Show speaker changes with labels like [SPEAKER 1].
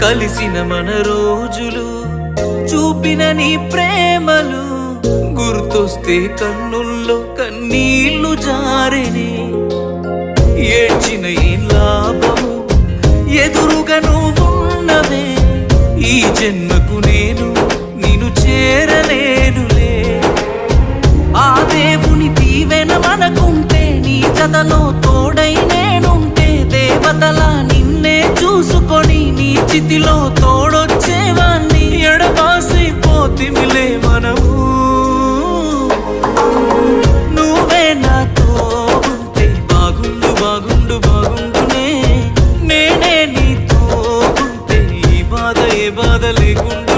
[SPEAKER 1] కలిసిన మన రోజులు చూపిన నీ ప్రేమలు గుర్తొస్తే కన్నుల్లో కన్నీళ్లు జారెనే ఏడ్చిన ఏం లాభము ఎదురుగా నువ్వున్నవే ఈ జన్మకు నేను నిన్ను చేరలేనులే ఆ దేవుని దీవెన మనకుంటే నీ జతలో తోడై నేనుంటే దేవతలా నిన్నే చూసుకొని నీ చితిలో తోడొచ్చేవాణ్ణి ఎడబాసిపోతిమిలే మనము నువ్వే నాతో ఉంటే బాగుండు బాగుండు బాగుండునే నేనే నీతో ఉంటే ఈ బాధ ఏ బాధ లేకుండా